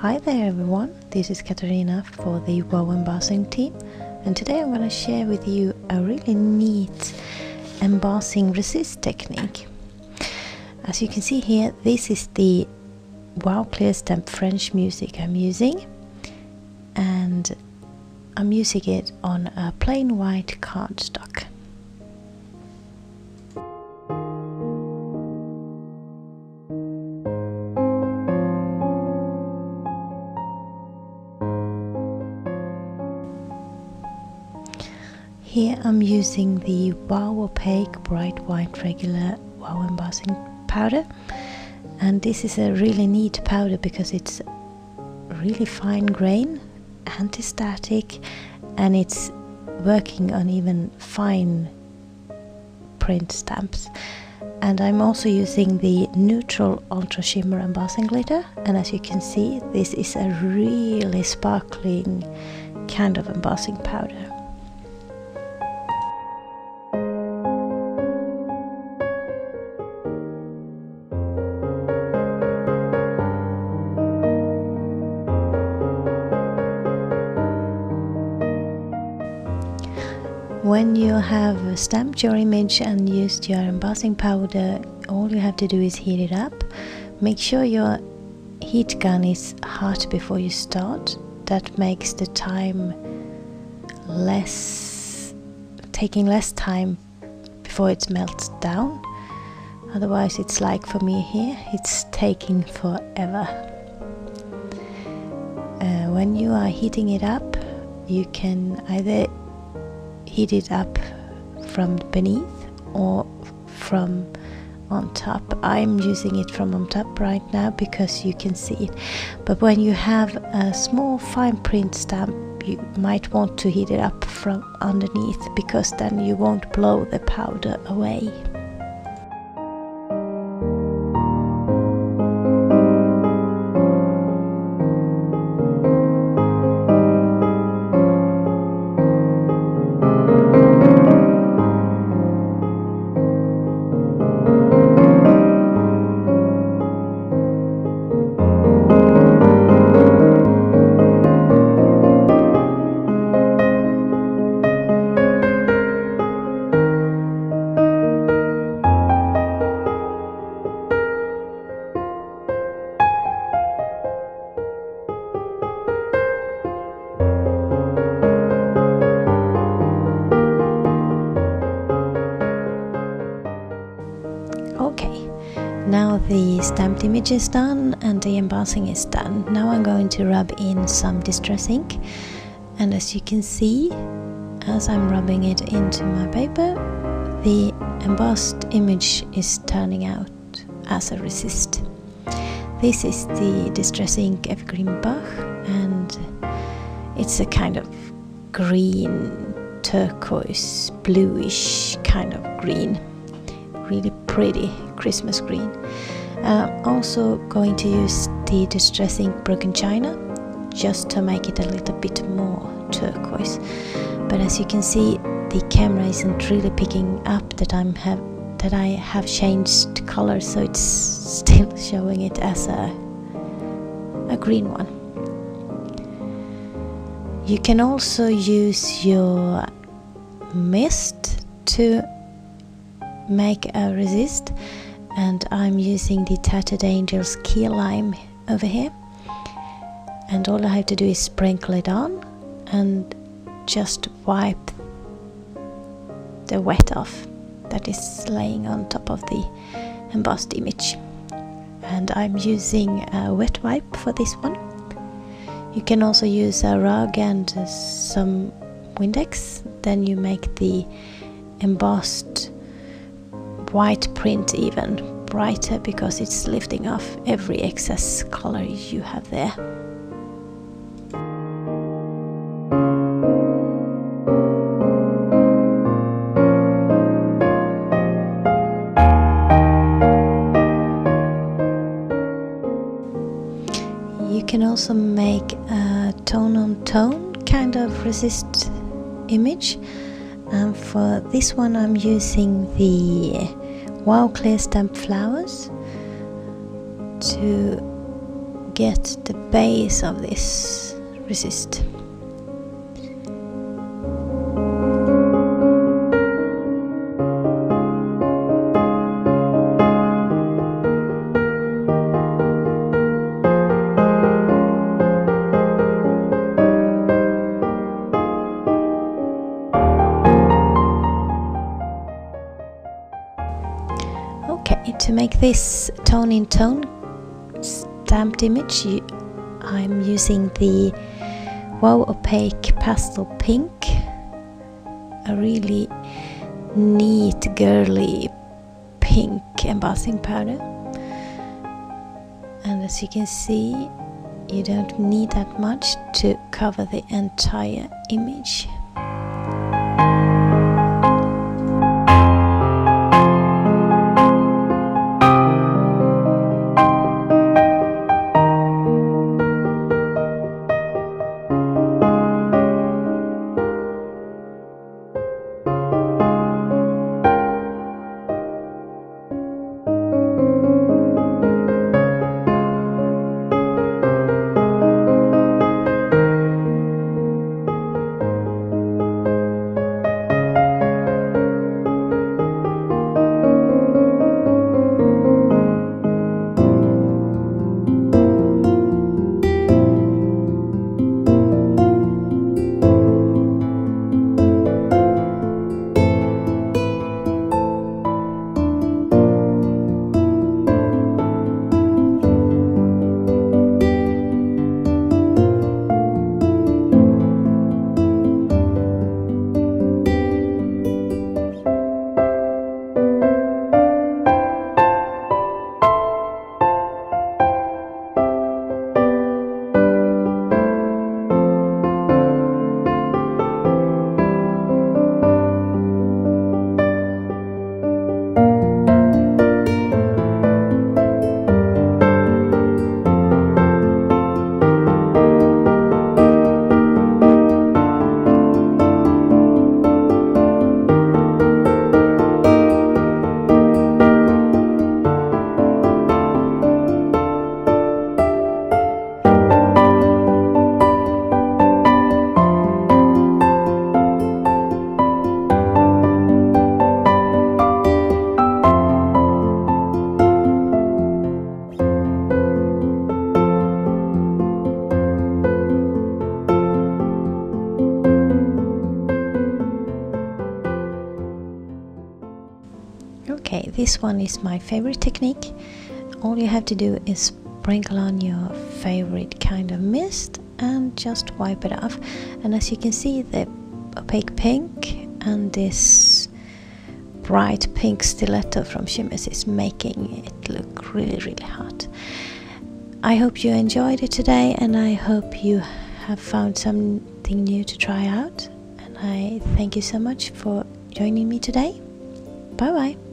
Hi there everyone, this is Katarina for the Wow Embossing team, and today I'm going to share with you a really neat embossing resist technique. As you can see here, this is the Wow Clear Stamp French music I'm using, and I'm using it on a plain white cardstock. Here I'm using the Wow Opaque Bright White Regular Wow Embossing powder, and this is a really neat powder because it's really fine grain, anti-static, and it's working on even fine print stamps. And I'm also using the neutral ultra shimmer embossing glitter, and as you can see, this is a really sparkling kind of embossing powder. When you have stamped your image and used your embossing powder, all you have to do is heat it up. Make sure your heat gun is hot before you start. That makes the time taking less time before it melts down. Otherwise, it's like for me here, it's taking forever. When you are heating it up, you can either heat it up from beneath or from on top. I'm using it from on top right now because you can see it, but when you have a small fine print stamp, you might want to heat it up from underneath, because then you won't blow the powder away. Okay, now the stamped image is done and the embossing is done. Now I'm going to rub in some distress ink, and as you can see, as I'm rubbing it into my paper, the embossed image is turning out as a resist. This is the distress ink Evergreen Bach, and it's a kind of green, turquoise, bluish kind of green. Really pretty Christmas green. Also going to use the distress ink Broken China just to make it a little bit more turquoise. But as you can see, the camera isn't really picking up that I have changed color, so it's still showing it as a green one. You can also use your mist to make a resist, and I'm using the Tattered Angels Key Lime over here, and all I have to do is sprinkle it on and just wipe the wet off that is laying on top of the embossed image. And I'm using a wet wipe for this one. You can also use a rug and some Windex, then you make the embossed white print even brighter because it's lifting off every excess color you have there. You can also make a tone-on-tone kind of resist image. For this one I'm using the Wow Clear Stamp Flowers to get the base of this resist. Okay, to make this tone-in-tone stamped image, I'm using the Wow Opaque Pastel Pink, a really neat girly pink embossing powder. And as you can see, you don't need that much to cover the entire image. Okay, this one is my favorite technique. All you have to do is sprinkle on your favorite kind of mist and just wipe it off. And as you can see, the opaque pink and this bright pink stiletto from Shimmers is making it look really hot. I hope you enjoyed it today, and I hope you have found something new to try out. And I thank you so much for joining me today. Bye bye.